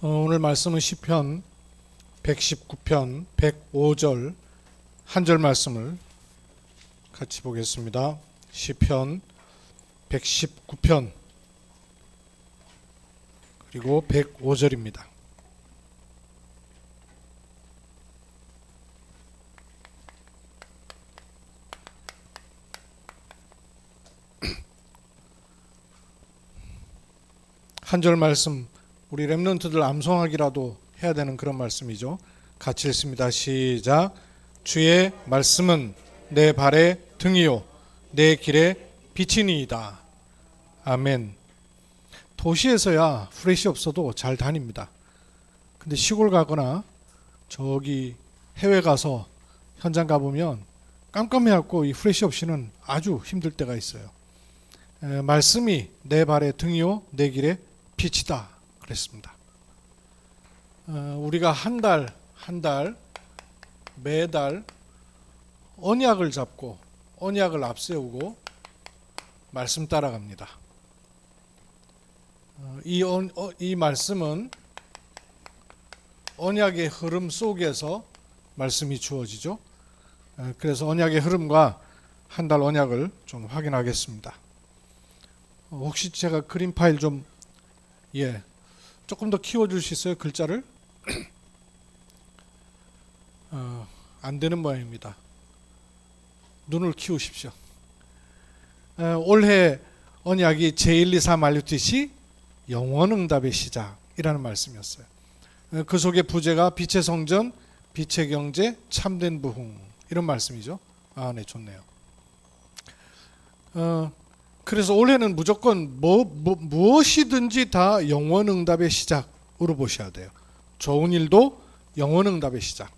오늘 말씀은 시편 119편 105절 한 절 말씀을 같이 보겠습니다. 시편 119편 그리고 105절입니다. 한 절 말씀 우리 렘넌트들 암송하기라도 해야 되는 그런 말씀이죠. 같이 읽습니다. 시작. 주의 말씀은 내 발의 등이요 내 길의 빛이니이다. 아멘. 도시에서야 프레시 없어도 잘 다닙니다. 근데 시골 가거나 저기 해외 가서 현장 가보면 깜깜해갖고 이 프레시 없이는 아주 힘들 때가 있어요. 말씀이 내 발의 등이요 내 길의 빛이다 그랬습니다. 우리가 한 달 매달 언약을 잡고 언약을 앞세우고 말씀 따라갑니다. 이 말씀은 언약의 흐름 속에서 말씀이 주어지죠. 그래서 언약의 흐름과 한 달 언약을 좀 확인하겠습니다. 혹시 제가 그림 파일 좀 조금 더 키워줄 수 있어요? 글자를? 안 되는 모양입니다. 눈을 키우십시오. 올해 언약이 제124 말루티시 영원응답의 시작이라는 말씀이었어요. 그 속에 부제가 빛의 성전, 빛의 경제, 참된 부흥 이런 말씀이죠. 네, 좋네요. 그래서 올해는 무조건 무엇이든지 다 영원응답의 시작으로 보셔야 돼요. 좋은 일도 영원응답의 시작,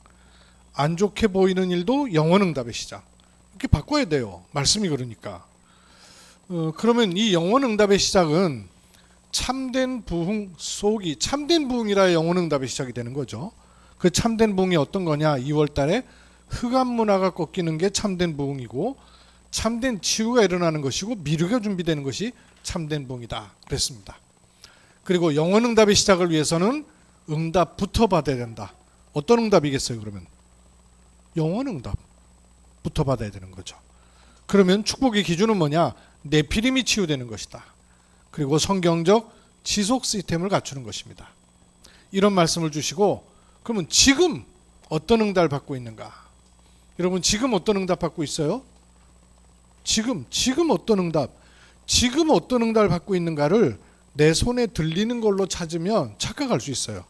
안 좋게 보이는 일도 영원응답의 시작, 이렇게 바꿔야 돼요. 말씀이 그러니까. 그러면 이 영원응답의 시작은 참된 부흥 속이, 참된 부흥이라 영원응답의 시작이 되는 거죠. 그 참된 부흥이 어떤 거냐? 2월 달에 흑암 문화가 꺾이는 게 참된 부흥이고, 참된 치유가 일어나는 것이고, 미르가 준비되는 것이 참된 부흥이다 그랬습니다. 그리고 영원응답의 시작을 위해서는 응답부터 받아야 된다. 어떤 응답이겠어요? 그러면 영원응답부터 받아야 되는 거죠. 그러면 축복의 기준은 뭐냐? 네피림이 치유되는 것이다. 그리고 성경적 지속 시스템을 갖추는 것입니다. 이런 말씀을 주시고, 그러면 지금 어떤 응답을 받고 있는가? 여러분 지금 어떤 응답 받고 있어요? 지금 어떤 응답을 받고 있는가를 내 손에 들리는 걸로 찾으면 착각할 수 있어요.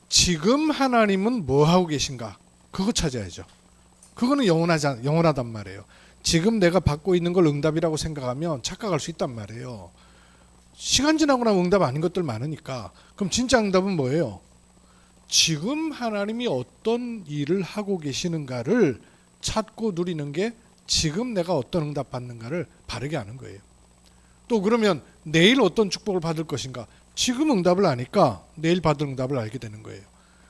지금 하나님은 뭐 하고 계신가? 그거 찾아야죠. 그거는 영원하단 말이에요. 지금 내가 받고 있는 걸 응답이라고 생각하면 착각할 수 있단 말이에요. 시간 지나고 나면 응답 아닌 것들 많으니까. 그럼 진짜 응답은 뭐예요? 지금 하나님이 어떤 일을 하고 계시는가를 찾고 누리는 게 지금 내가 어떤 응답 받는가를 바르게 아는 거예요. 또 그러면 내일 어떤 축복을 받을 것인가? 지금 응답을 아니까 내일 받을 응답을 알게 되는 거예요.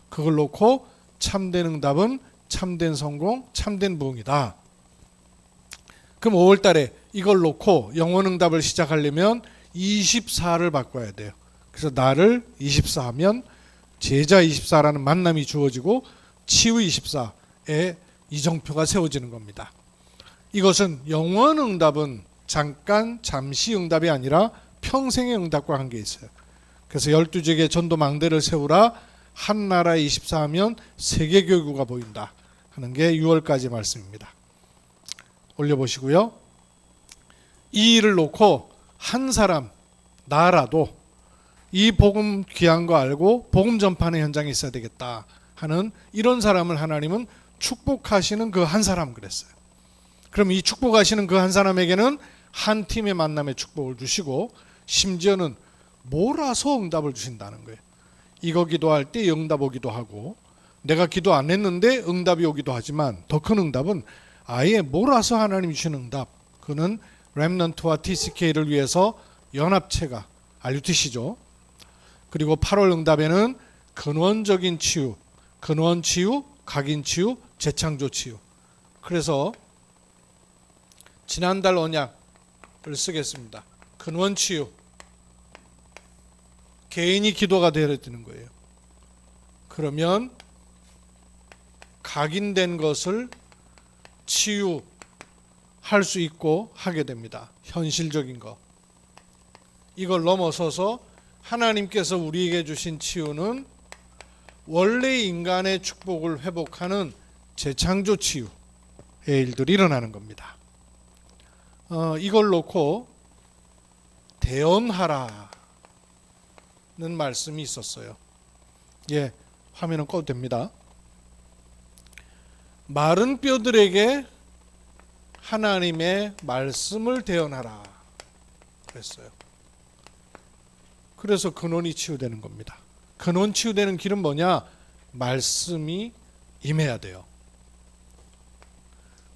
그걸 놓고 참된 응답은 참된 성공, 참된 부흥이다. 그럼 5월 달에 이걸 놓고 영원 응답을 시작하려면 24를 바꿔야 돼요. 그래서 나를 24하면 제자 24라는 만남이 주어지고 치유 24의 이정표가 세워지는 겁니다. 이것은 영원 응답은 잠시 응답이 아니라 평생의 응답과 관계 있어요. 그래서 12지역의 전도 망대를 세우라, 한 나라 24하면 세계교구가 보인다 하는 게 6월까지 말씀입니다. 올려보시고요. 이 일을 놓고 한 사람, 나라도 이 복음 귀한 거 알고 복음 전파의 현장에 있어야 되겠다 하는 이런 사람을 하나님은 축복하시는 그 한 사람 그랬어요. 그럼 이 축복하시는 그 한 사람에게는 한 팀의 만남의 축복을 주시고, 심지어는 몰아서 응답을 주신다는 거예요. 이거 기도할 때 응답 오기도 하고, 내가 기도 안 했는데 응답이 오기도 하지만 더 큰 응답은 아예 몰아서 하나님이 주시는 응답. 그는 렘넌트와 TCK를 위해서 연합체가 RUTC죠. 그리고 8월 응답에는 근원적인 치유, 근원 치유, 각인 치유, 재창조 치유. 그래서 지난달 언약을 쓰겠습니다. 근원 치유, 개인이 기도가 되어야 되는 거예요. 그러면 각인된 것을 치유할 수 있고 하게 됩니다. 현실적인 거. 이걸 넘어서서 하나님께서 우리에게 주신 치유는 원래 인간의 축복을 회복하는 재창조 치유의 일들이 일어나는 겁니다. 이걸 놓고 대언하라는 말씀이 있었어요. 예, 화면은 꺼도 됩니다. 마른 뼈들에게 하나님의 말씀을 대언하라 그랬어요. 그래서 근원이 치유되는 겁니다. 근원 치유되는 길은 뭐냐? 말씀이 임해야 돼요.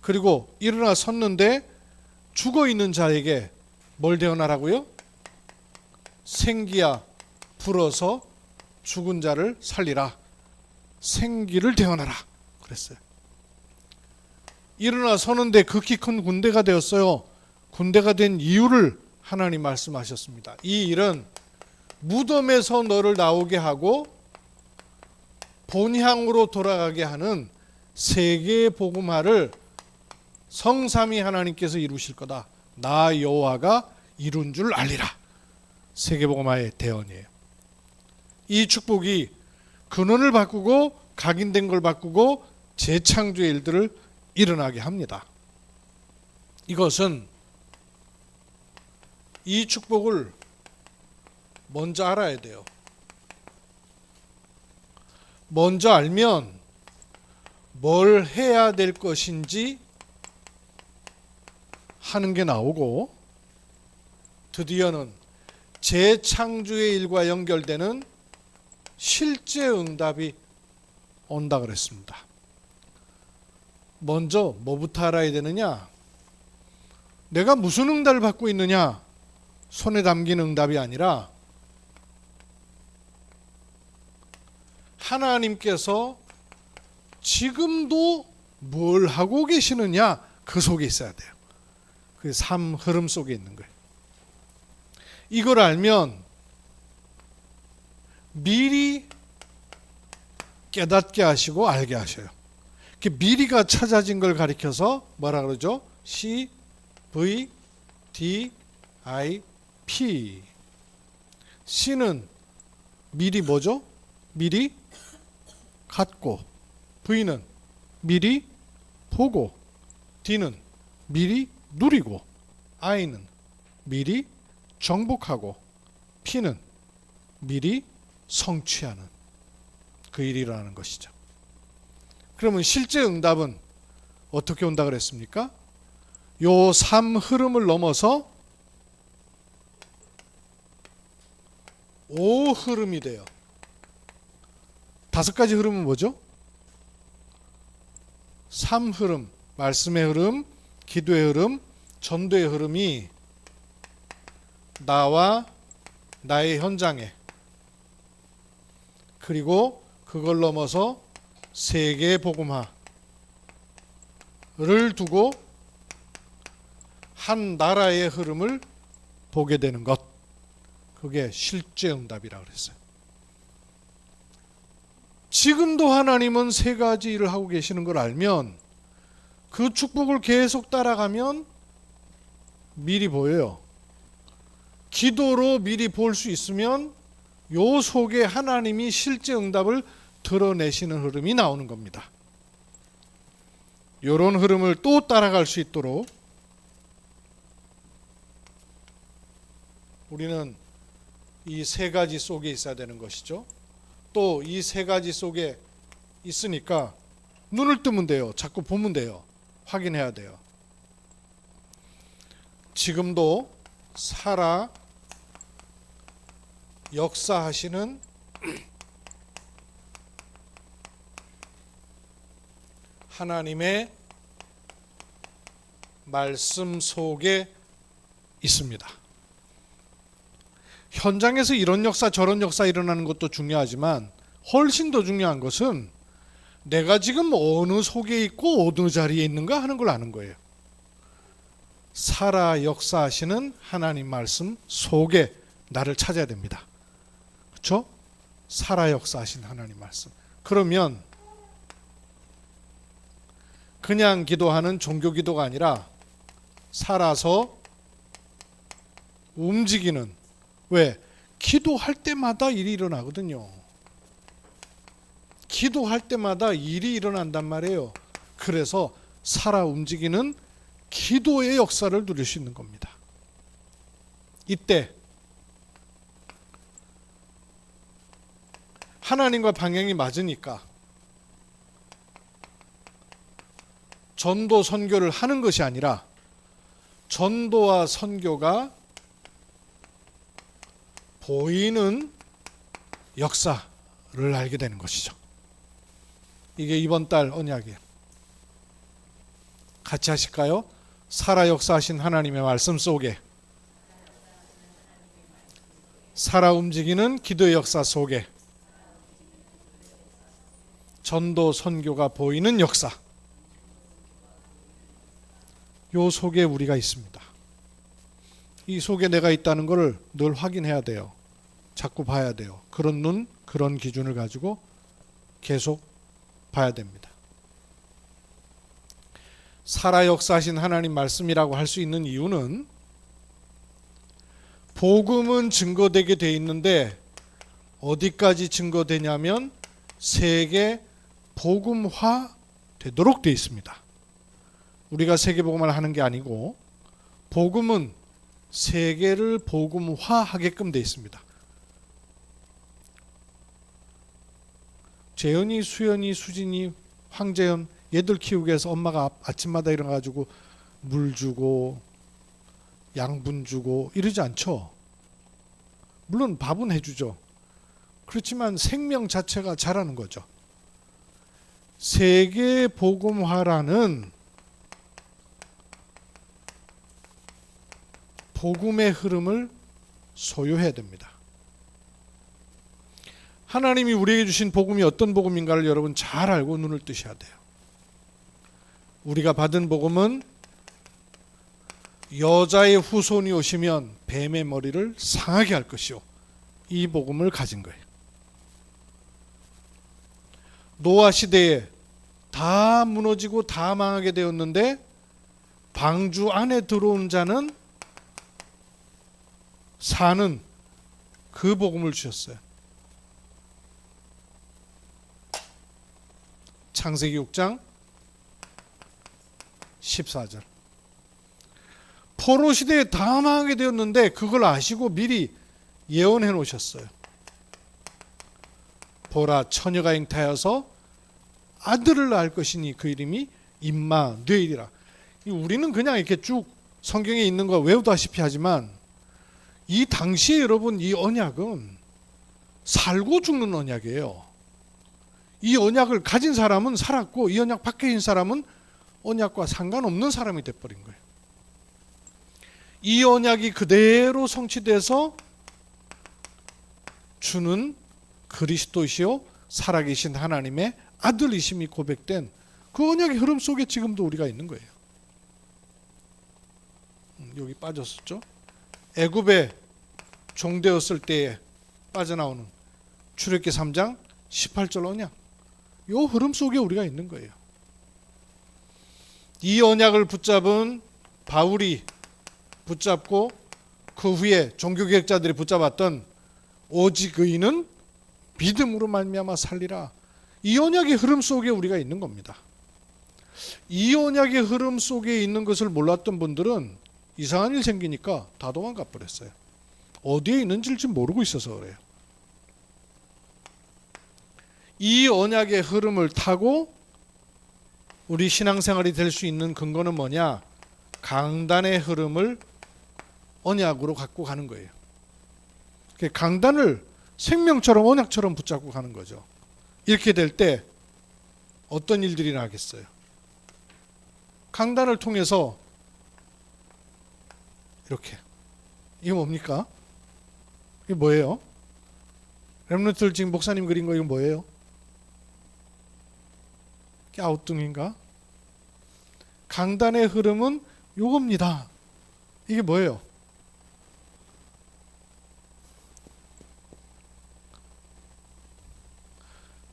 그리고 일어나 섰는데 죽어있는 자에게 뭘 대언하라고요? 생기야 불어서 죽은 자를 살리라. 생기를 대언하라 그랬어요. 일어나 서는데 극히 큰 군대가 되었어요. 군대가 된 이유를 하나님 말씀하셨습니다. 이 일은 무덤에서 너를 나오게 하고 본향으로 돌아가게 하는 세계의 복음화를 성삼위 하나님께서 이루실 거다. 나 여호와가 이룬 줄 알리라. 세계복음화의 대언이에요. 이 축복이 근원을 바꾸고 각인된 걸 바꾸고 재창조의 일들을 일어나게 합니다. 이것은 이 축복을 먼저 알아야 돼요. 먼저 알면 뭘 해야 될 것인지 하는 게 나오고, 드디어는 재창조의 일과 연결되는 실제 응답이 온다 그랬습니다. 먼저 뭐부터 알아야 되느냐? 내가 무슨 응답을 받고 있느냐? 손에 담긴 응답이 아니라 하나님께서 지금도 뭘 하고 계시느냐? 그 속에 있어야 돼요. 그 삶 흐름 속에 있는 거예요. 이걸 알면 미리 깨닫게 하시고 알게 하셔요. 미리가 찾아진 걸 가리켜서 뭐라 그러죠? C, V, D, I, P. C는 미리 뭐죠? 미리 갖고, V는 미리 보고, D는 미리 누리고, I는 미리 정복하고, P는 미리 성취하는 그 일이라는 것이죠. 그러면 실제 응답은 어떻게 온다 그랬습니까? 요 삶 흐름을 넘어서 오 흐름이 돼요. 5가지 흐름은 뭐죠? 삶 흐름, 말씀의 흐름, 기도의 흐름, 전도의 흐름이 나와 나의 현장에, 그리고 그걸 넘어서 세계 복음화를 두고 한 나라의 흐름을 보게 되는 것, 그게 실제 응답이라고 그랬어요. 지금도 하나님은 3가지 일을 하고 계시는 걸 알면, 그 축복을 계속 따라가면 미리 보여요. 기도로 미리 볼 수 있으면 요 속에 하나님이 실제 응답을 드러내시는 흐름이 나오는 겁니다. 이런 흐름을 또 따라갈 수 있도록 우리는 이 3가지 속에 있어야 되는 것이죠. 또 이 3가지 속에 있으니까 눈을 뜨면 돼요. 자꾸 보면 돼요. 확인해야 돼요. 지금도 살아 역사하시는 하나님의 말씀 속에 있습니다. 현장에서 이런 역사 저런 역사 일어나는 것도 중요하지만 훨씬 더 중요한 것은 내가 지금 어느 속에 있고 어느 자리에 있는가 하는 걸 아는 거예요. 살아 역사하시는 하나님 말씀 속에 나를 찾아야 됩니다. 그렇죠? 살아 역사하신 하나님 말씀. 그러면 그냥 기도하는 종교 기도가 아니라 살아서 움직이는, 왜? 기도할 때마다 일이 일어나거든요. 기도할 때마다 일이 일어난단 말이에요. 그래서 살아 움직이는 기도의 역사를 누릴 수 있는 겁니다. 이때 하나님과 방향이 맞으니까 전도 선교를 하는 것이 아니라 전도와 선교가 보이는 역사를 알게 되는 것이죠. 이게 이번 달 언약이에요. 같이 하실까요? 살아 역사하신 하나님의 말씀 속에, 살아 움직이는 기도의 역사 속에 전도 선교가 보이는 역사, 요 속에 우리가 있습니다. 이 속에 내가 있다는 것을 늘 확인해야 돼요. 자꾸 봐야 돼요. 그런 눈, 그런 기준을 가지고 계속 봐야 됩니다. 살아 역사하신 하나님 말씀이라고 할 수 있는 이유는 복음은 증거되게 돼 있는데 어디까지 증거되냐면 세계 복음화 되도록 돼 있습니다. 우리가 세계 복음을 하는 게 아니고 복음은 세계를 복음화하게끔 돼 있습니다. 재현이, 수연이, 수진이, 황재현 얘들 키우기 위해서 엄마가 아침마다 일어나가지고 물 주고 양분 주고 이러지 않죠. 물론 밥은 해주죠. 그렇지만 생명 자체가 자라는 거죠. 세계 복음화라는 복음의 흐름을 소유해야 됩니다. 하나님이 우리에게 주신 복음이 어떤 복음인가를 여러분 잘 알고 눈을 뜨셔야 돼요. 우리가 받은 복음은 여자의 후손이 오시면 뱀의 머리를 상하게 할 것이요, 이 복음을 가진 거예요. 노아 시대에 다 무너지고 다 망하게 되었는데 방주 안에 들어온 자는 사는 그 복음을 주셨어요. 창세기 6장 14절. 포로 시대에 다 망하게 되었는데 그걸 아시고 미리 예언해 놓으셨어요. 보라, 처녀가 잉타여서 아들을 낳을 것이니 그 이름이 임마누엘이라. 우리는 그냥 이렇게 쭉 성경에 있는 거 외우다시피 하지만 이 당시에 여러분 이 언약은 살고 죽는 언약이에요. 이 언약을 가진 사람은 살았고 이 언약 밖에 있는 사람은 언약과 상관없는 사람이 돼버린 거예요. 이 언약이 그대로 성취돼서 주는 그리스도시요 살아계신 하나님의 아들이심이 고백된 그 언약의 흐름 속에 지금도 우리가 있는 거예요. 여기 빠졌었죠. 애굽에 종되었을 때에 빠져나오는 출애굽기 3장 18절 언약, 이 흐름 속에 우리가 있는 거예요. 이 언약을 붙잡은 바울이 붙잡고 그 후에 종교개혁자들이 붙잡았던 오직 의인은 믿음으로 말미암아 살리라, 이 언약의 흐름 속에 우리가 있는 겁니다. 이 언약의 흐름 속에 있는 것을 몰랐던 분들은 이상한 일 생기니까 다 도망가 버렸어요. 어디에 있는지를 지금 모르고 있어서 그래요. 이 언약의 흐름을 타고 우리 신앙생활이 될 수 있는 근거는 뭐냐? 강단의 흐름을 언약으로 갖고 가는 거예요. 강단을 생명처럼 언약처럼 붙잡고 가는 거죠. 이렇게 될 때 어떤 일들이 나겠어요? 강단을 통해서 이렇게, 이거 뭡니까? 이게 뭐예요? 렘넌트들 지금 목사님 그린 거 이거 뭐예요? 갸우뚱인가? 강단의 흐름은 요겁니다. 이게 뭐예요?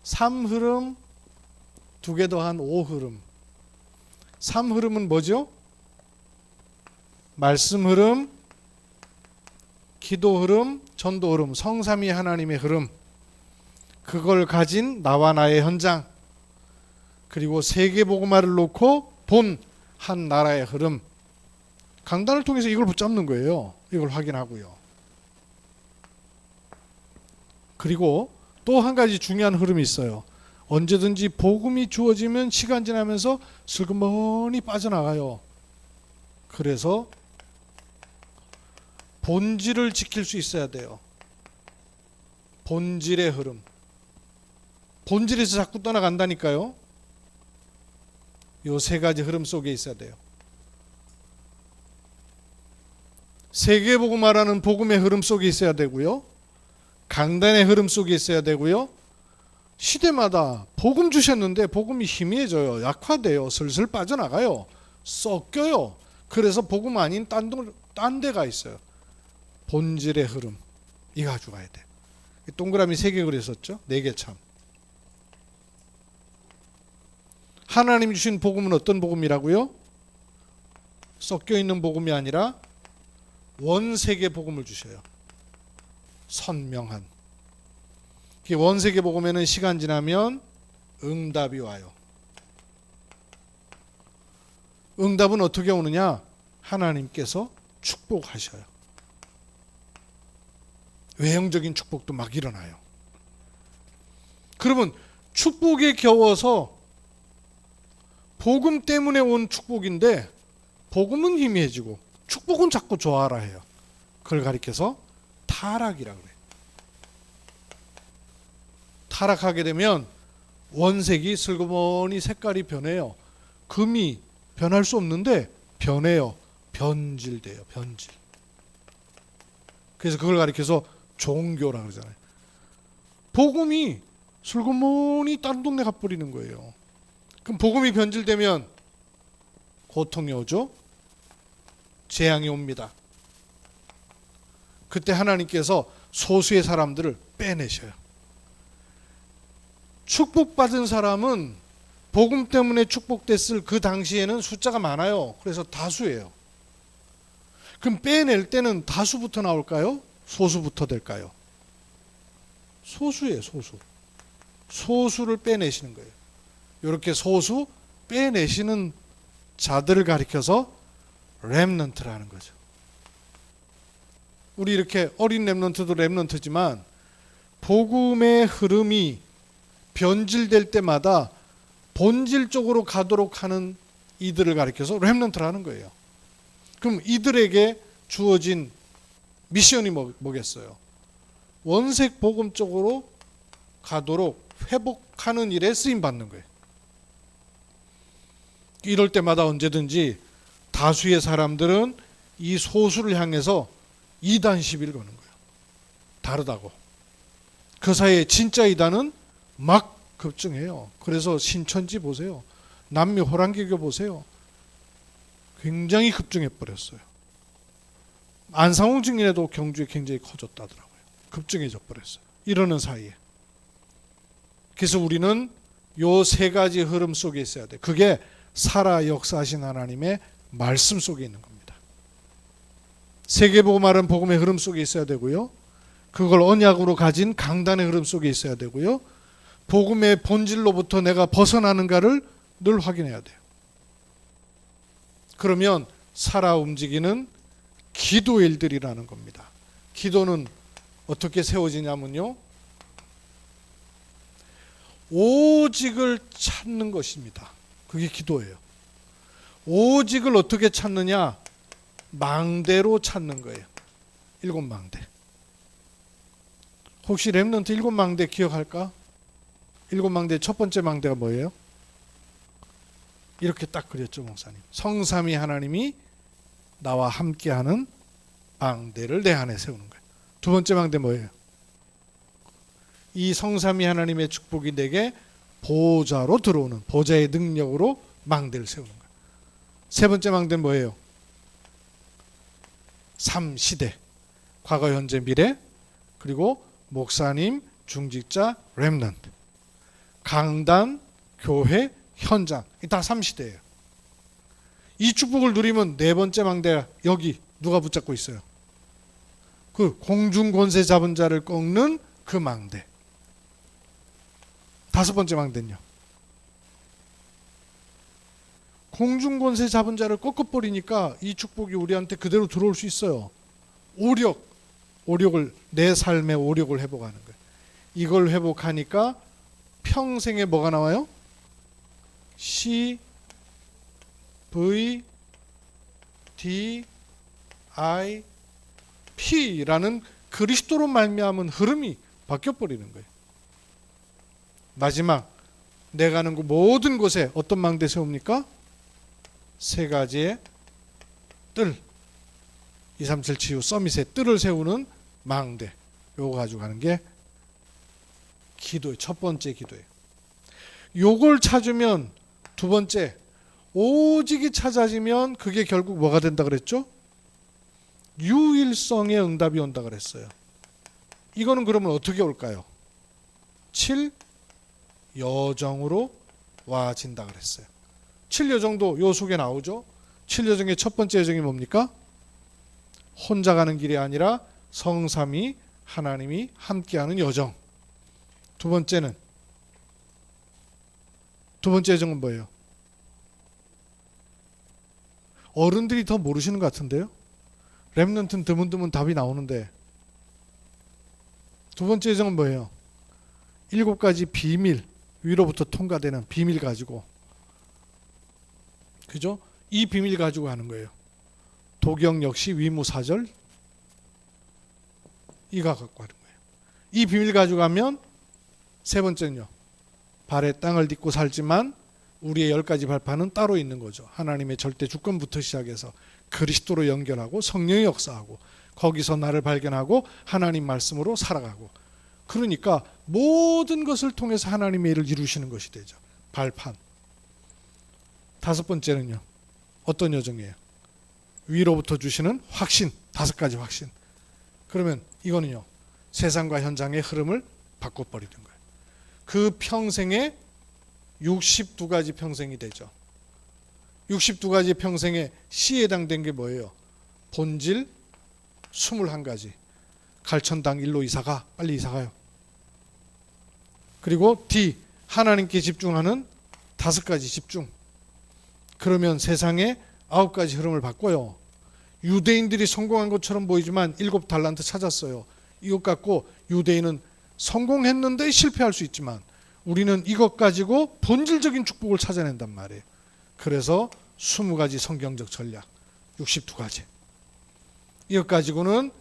3흐름, 2개 더한 5흐름. 3흐름은 뭐죠? 말씀 흐름, 기도 흐름, 전도 흐름, 성삼위 하나님의 흐름. 그걸 가진 나와 나의 현장. 그리고 세계복음화를 놓고 본 한 나라의 흐름. 강단을 통해서 이걸 붙잡는 거예요. 이걸 확인하고요. 그리고 또 한 가지 중요한 흐름이 있어요. 언제든지 복음이 주어지면 시간 지나면서 슬그머니 빠져나가요. 그래서 본질을 지킬 수 있어야 돼요. 본질의 흐름. 본질에서 자꾸 떠나간다니까요. 요 세 가지 흐름 속에 있어야 돼요. 세계복음화라는 복음의 흐름 속에 있어야 되고요. 강단의 흐름 속에 있어야 되고요. 시대마다 복음 주셨는데 복음이 희미해져요. 약화돼요. 슬슬 빠져나가요. 섞여요. 그래서 복음 아닌 딴 데가 있어요. 본질의 흐름. 이거 가져가야 돼. 동그라미 3개 그렸었죠? 4개 참. 하나님 주신 복음은 어떤 복음이라고요? 섞여 있는 복음이 아니라 원세계 복음을 주셔요. 선명한. 원세계 복음에는 시간 지나면 응답이 와요. 응답은 어떻게 오느냐? 하나님께서 축복하셔요. 외형적인 축복도 막 일어나요. 그러면 축복에 겨워서 복음 때문에 온 축복인데 복음은 희미해지고 축복은 자꾸 좋아하라 해요. 그걸 가리켜서 타락이라고 그래요. 타락하게 되면 원색이 슬그머니 색깔이 변해요. 금이 변할 수 없는데 변해요. 변질돼요. 변질. 그래서 그걸 가리켜서 종교라고 그러잖아요. 복음이 슬그머니 다른 동네 가버리는 거예요. 그럼 복음이 변질되면 고통이 오죠. 재앙이 옵니다. 그때 하나님께서 소수의 사람들을 빼내셔요. 축복받은 사람은 복음 때문에 축복됐을 그 당시에는 숫자가 많아요. 그래서 다수예요. 그럼 빼낼 때는 다수부터 나올까요? 소수부터 될까요? 소수예요. 소수. 소수를 빼내시는 거예요. 이렇게 소수 빼내시는 자들을 가리켜서 렘넌트라는 거죠. 우리 이렇게 어린 렘넌트도 렘넌트지만 복음의 흐름이 변질될 때마다 본질적으로 가도록 하는 이들을 가리켜서 렘넌트라는 거예요. 그럼 이들에게 주어진 미션이 뭐겠어요? 원색 복음 쪽으로 가도록 회복하는 일에 쓰임 받는 거예요. 이럴 때마다 언제든지 다수의 사람들은 이 소수를 향해서 이단 시비를 거는 거예요. 다르다고. 그 사이에 진짜 이단은 막 급증해요. 그래서 신천지 보세요. 남미 호랑개교 보세요. 굉장히 급증해 버렸어요. 안상홍 증인에도 경주에 굉장히 커졌다더라고요. 급증해져 버렸어요. 이러는 사이에. 그래서 우리는 요 세 가지 흐름 속에 있어야 돼. 그게 살아 역사하신 하나님의 말씀 속에 있는 겁니다. 세계복음화는 복음의 흐름 속에 있어야 되고요. 그걸 언약으로 가진 강단의 흐름 속에 있어야 되고요. 복음의 본질로부터 내가 벗어나는가를 늘 확인해야 돼요. 그러면 살아 움직이는 기도 일들이라는 겁니다. 기도는 어떻게 세워지냐면요. 오직을 찾는 것입니다. 그게 기도예요. 오직을 어떻게 찾느냐? 망대로 찾는 거예요. 7망대. 혹시 렘넌트 7망대 기억할까? 7망대 첫 번째 망대가 뭐예요? 이렇게 딱 그렸죠, 목사님. 성삼위 하나님이 나와 함께하는 망대를 내 안에 세우는 거예요. 두 번째 망대 뭐예요? 이 성삼위 하나님의 축복이 내게 보좌로 들어오는 보좌의 능력으로 망대를 세우는 거예요. 세 번째 망대는 뭐예요? 3시대. 과거, 현재, 미래. 그리고 목사님, 중직자, 렘넌트. 강단, 교회, 현장. 이 다 3시대예요. 이 축복을 누리면 네 번째 망대가 여기 누가 붙잡고 있어요? 그 공중 권세 잡은 자를 꺾는 그 망대. 다섯 번째 망대는요. 공중 권세 잡은 자를 꺾어버리니까 이 축복이 우리한테 그대로 들어올 수 있어요. 오력을 내 삶의 오력을 회복하는 거예요. 이걸 회복하니까 평생에 뭐가 나와요? C V D I P라는 그리스도로 말미암은 흐름이 바뀌어버리는 거예요. 마지막 내가 가는 그 모든 곳에 어떤 망대 세웁니까? 세 가지의 뜰, 237 치유 서밋의 뜰을 세우는 망대. 요거 가지고 가는 게 기도예요. 첫 번째 기도예요. 요걸 찾으면 두 번째 오직이 찾아지면 그게 결국 뭐가 된다 그랬죠? 유일성의 응답이 온다 그랬어요. 이거는 그러면 어떻게 올까요? 7 여정으로 와진다 그랬어요. 7 여정도 요 속에 나오죠. 7 여정의 첫 번째 여정이 뭡니까? 혼자 가는 길이 아니라 성삼위 하나님이 함께하는 여정. 두 번째 여정은 뭐예요? 어른들이 더 모르시는 것 같은데요. 렘넌트는 드문드문 답이 나오는데 두 번째 여정은 뭐예요? 7가지 비밀, 위로부터 통과되는 비밀 가지고, 그죠? 이 비밀 가지고 하는 거예요. 도경 역시 위무사절 이가 갖고 하는 거예요. 이 비밀 가지고 가면 세 번째는요. 발에 땅을 딛고 살지만 우리의 10가지 발판은 따로 있는 거죠. 하나님의 절대 주권부터 시작해서 그리스도로 연결하고 성령의 역사하고 거기서 나를 발견하고 하나님 말씀으로 살아가고, 그러니까 모든 것을 통해서 하나님의 일을 이루시는 것이 되죠. 발판. 다섯 번째는요. 어떤 여정이에요? 위로부터 주시는 확신. 5가지 확신. 그러면 이거는요. 세상과 현장의 흐름을 바꿔버리는 거예요. 그 평생에 62가지 평생이 되죠. 62가지 평생에 C에 해당된 게 뭐예요? 본질 21가지. 갈천당 일로 이사가. 빨리 이사가요. 그리고 D, 하나님께 집중하는 5가지 집중. 그러면 세상에 9가지 흐름을 바꿔요. 유대인들이 성공한 것처럼 보이지만 7달란트 찾았어요. 이것 갖고 유대인은 성공했는데 실패할 수 있지만 우리는 이것 가지고 본질적인 축복을 찾아낸단 말이에요. 그래서 20가지 성경적 전략, 62가지. 이것 가지고는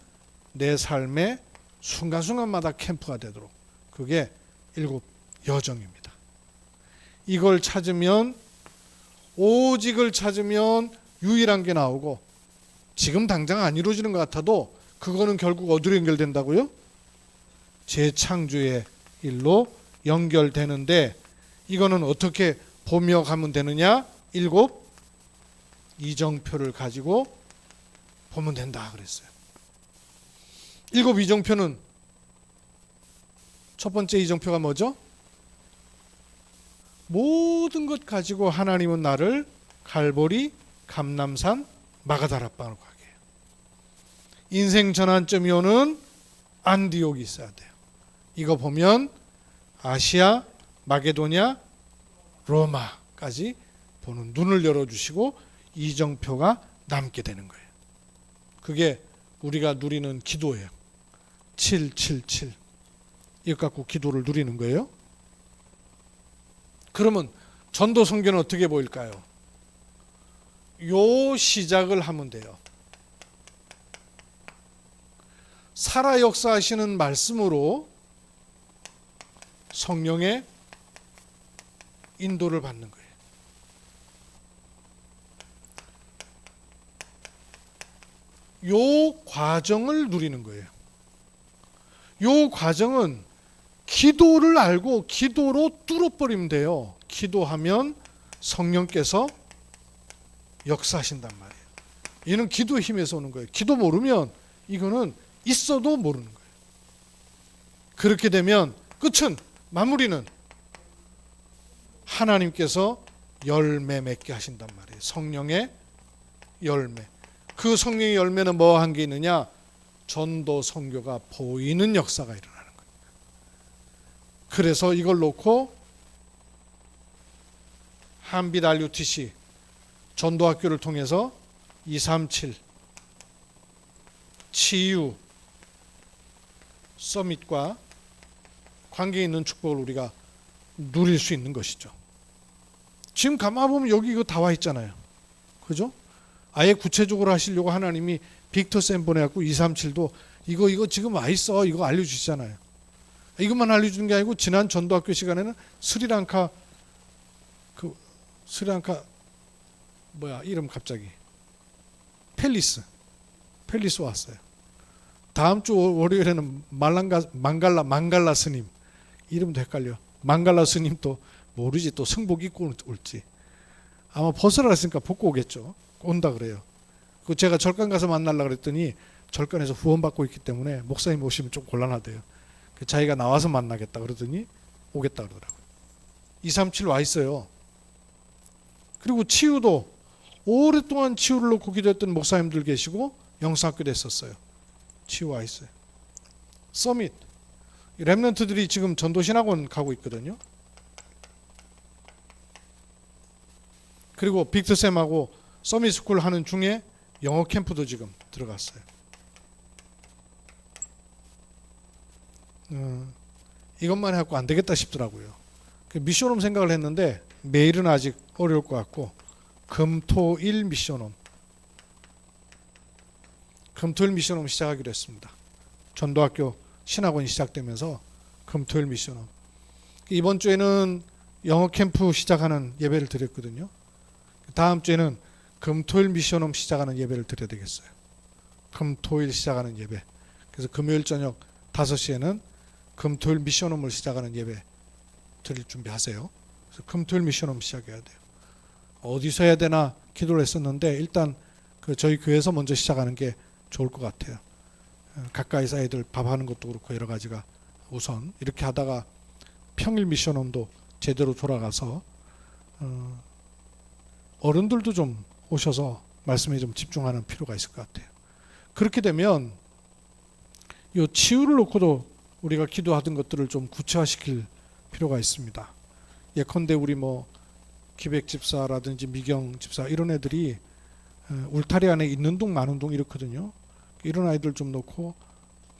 내 삶의 순간순간마다 캠프가 되도록, 그게 7 여정입니다. 이걸 찾으면, 오직을 찾으면 유일한 게 나오고, 지금 당장 안 이루어지는 것 같아도 그거는 결국 어디로 연결된다고요? 재창조의 일로 연결되는데, 이거는 어떻게 보며 가면 되느냐? 7 이정표를 가지고 보면 된다 그랬어요. 7 이정표는 첫 번째 이정표가 뭐죠? 모든 것 가지고 하나님은 나를 갈보리, 감람산, 마가다라방으로 가게 해요. 인생 전환점이 오는 안디옥이 있어야 돼요. 이거 보면 아시아, 마게도냐, 로마까지 보는 눈을 열어주시고 이정표가 남게 되는 거예요. 그게 우리가 누리는 기도예요. 777. 이것 갖고 기도를 누리는 거예요. 그러면 전도 선교는 어떻게 보일까요? 요 시작을 하면 돼요. 살아 역사하시는 말씀으로 성령의 인도를 받는 거예요. 요 과정을 누리는 거예요. 요 과정은 기도를 알고 기도로 뚫어버리면 돼요. 기도하면 성령께서 역사하신단 말이에요. 얘는 기도의 힘에서 오는 거예요. 기도 모르면 이거는 있어도 모르는 거예요. 그렇게 되면 끝은, 마무리는 하나님께서 열매 맺게 하신단 말이에요. 성령의 열매. 그 성령의 열매는 뭐 한 게 있느냐? 전도 선교가 보이는 역사가 일어나는 거예요. 그래서 이걸 놓고 한빛 RUTC 전도학교를 통해서 237 치유 서밋과 관계 있는 축복을 우리가 누릴 수 있는 것이죠. 지금 가만 보면 여기 이거 다 와 있잖아요. 그죠? 아예 구체적으로 하시려고 하나님이 빅터 쌤 보내갖고 237도 이거 지금 와 있어. 이거 알려주시잖아요. 이것만 알려주는 게 아니고 지난 전도학교 시간에는 스리랑카 이름 갑자기 펠리스 왔어요. 다음 주 월요일에는 망갈라 스님 이름도 헷갈려. 망갈라 스님 또 모르지 또 승복 입고 올지 아마 벗으라 했으니까 벗고 오겠죠. 온다 그래요. 그 제가 절간 가서 만나려고 그랬더니 절간에서 후원 받고 있기 때문에 목사님 오시면 좀 곤란하대요. 자기가 나와서 만나겠다 그러더니 오겠다 그러더라고요. 237 와 있어요. 그리고 치유도 오랫동안 치유를 놓고 기도했던 목사님들 계시고 영성학교도 했었어요. 치유 와 있어요. 서밋 렘넌트들이 지금 전도신학원 가고 있거든요. 그리고 빅터쌤하고 서밋스쿨 하는 중에 영어 캠프도 지금 들어갔어요. 이것만 해갖고 안 되겠다 싶더라고요. 미션홈 생각을 했는데 매일은 아직 어려울 것 같고 금토일 미션홈 시작하기로 했습니다. 전도학교 신학원이 시작되면서 금토일 미션홈. 이번 주에는 영어 캠프 시작하는 예배를 드렸거든요. 다음 주에는 금토일 미션홈 시작하는 예배를 드려야 되겠어요. 금토일 시작하는 예배. 그래서 금요일 저녁 5시에는 금토일 미션홈을 시작하는 예배 드릴 준비하세요. 그래서 금토일 미션홈 시작해야 돼요. 어디서 해야 되나 기도를 했었는데 일단 저희 교회에서 먼저 시작하는 게 좋을 것 같아요. 가까이서 애들 밥하는 것도 그렇고 여러 가지가 우선 이렇게 하다가 평일 미션홈도 제대로 돌아가서 어른들도 좀 오셔서 말씀에 좀 집중하는 필요가 있을 것 같아요. 그렇게 되면 이 치유를 놓고도 우리가 기도하던 것들을 좀 구체화시킬 필요가 있습니다. 예컨대 우리 기백 집사라든지 미경 집사 이런 애들이 울타리 안에 있는 동 마는 동 이렇거든요. 이런 아이들 좀 놓고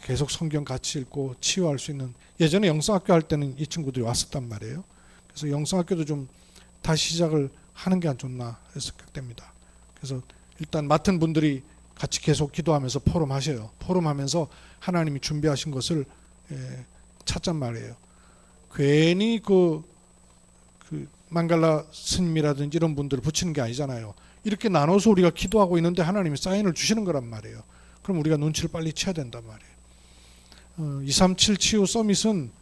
계속 성경 같이 읽고 치유할 수 있는. 예전에 영성학교 할 때는 이 친구들이 왔었단 말이에요. 그래서 영성학교도 좀 다시 시작을 하는 게 안 좋나 생각됩니다. 그래서 일단 맡은 분들이 같이 계속 기도하면서 포럼하셔요. 포럼하면서 하나님이 준비하신 것을 찾잔 말이에요. 괜히 망갈라 스님이라든지 이런 분들을 붙이는 게 아니잖아요. 이렇게 나눠서 우리가 기도하고 있는데 하나님이 사인을 주시는 거란 말이에요. 그럼 우리가 눈치를 빨리 채야 된단 말이에요. 237 치유 서밋은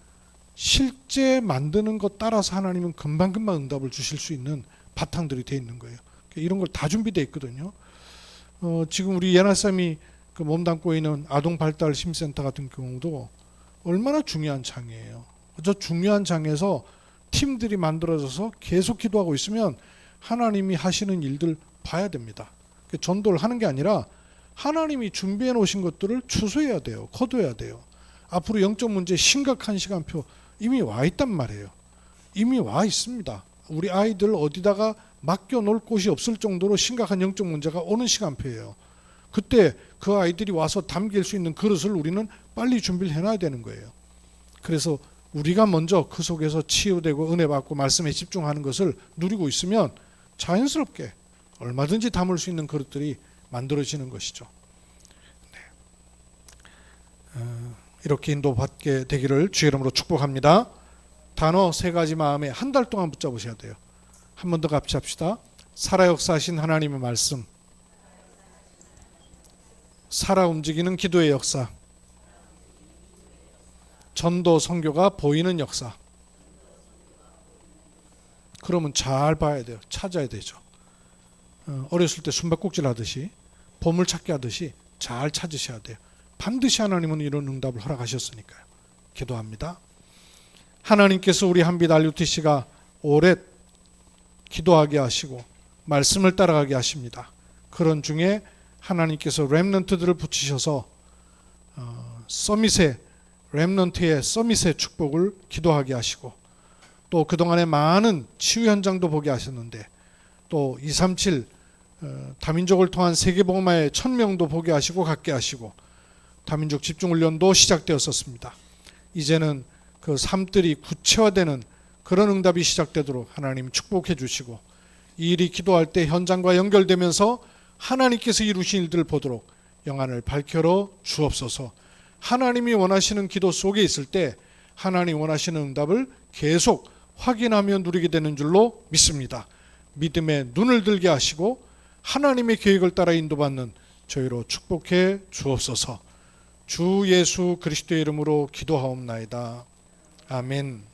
실제 만드는 것 따라서 하나님은 금방금방 응답을 주실 수 있는 바탕들이 돼 있는 거예요. 이런 걸 다 준비되어 있거든요. 지금 우리 예나쌤이 몸담고 있는 아동발달심센터 같은 경우도 얼마나 중요한 장이에요. 저 중요한 장에서 팀들이 만들어져서 계속 기도하고 있으면 하나님이 하시는 일들 봐야 됩니다. 전도를 하는 게 아니라 하나님이 준비해 놓으신 것들을 추수해야 돼요. 거둬야 돼요. 앞으로 영적 문제 심각한 시간표 이미 와 있단 말이에요. 이미 와 있습니다. 우리 아이들 어디다가 맡겨 놓을 곳이 없을 정도로 심각한 영적 문제가 오는 시간표예요. 그때 그 아이들이 와서 담길 수 있는 그릇을 우리는 빨리 준비를 해놔야 되는 거예요. 그래서 우리가 먼저 그 속에서 치유되고 은혜 받고 말씀에 집중하는 것을 누리고 있으면 자연스럽게 얼마든지 담을 수 있는 그릇들이 만들어지는 것이죠. 네. 이렇게 인도받게 되기를 주의 이름으로 축복합니다. 단어 3가지 마음에 한 달 동안 붙잡으셔야 돼요. 한 번 더 같이 합시다. 살아 역사하신 하나님의 말씀, 살아 움직이는 기도의 역사, 전도 선교가 보이는 역사. 그러면 잘 봐야 돼요. 찾아야 되죠. 어렸을 때 숨바꼭질 하듯이 보물찾기 하듯이 잘 찾으셔야 돼요. 반드시 하나님은 이런 응답을 허락하셨으니까요. 기도합니다. 하나님께서 우리 한빛 RUTC가 오랫 기도하게 하시고 말씀을 따라가게 하십니다. 그런 중에 하나님께서 렘넌트들을 붙이셔서 렘넌트의 서밋의 축복을 기도하게 하시고, 또 그동안에 많은 치유 현장도 보게 하셨는데, 또 237 다민족을 통한 세계복음화의 1000명도 보게 하시고 갖게 하시고, 다민족 집중훈련도 시작되었었습니다. 이제는 그 삶들이 구체화되는 그런 응답이 시작되도록 하나님 축복해 주시고, 이 일이 기도할 때 현장과 연결되면서 하나님께서 이루신 일들을 보도록 영안을 밝혀러 주옵소서. 하나님이 원하시는 기도 속에 있을 때 하나님 원하시는 응답을 계속 확인하며 누리게 되는 줄로 믿습니다. 믿음의 눈을 들게 하시고 하나님의 계획을 따라 인도받는 저희로 축복해 주옵소서. 주 예수 그리스도의 이름으로 기도하옵나이다. 아멘.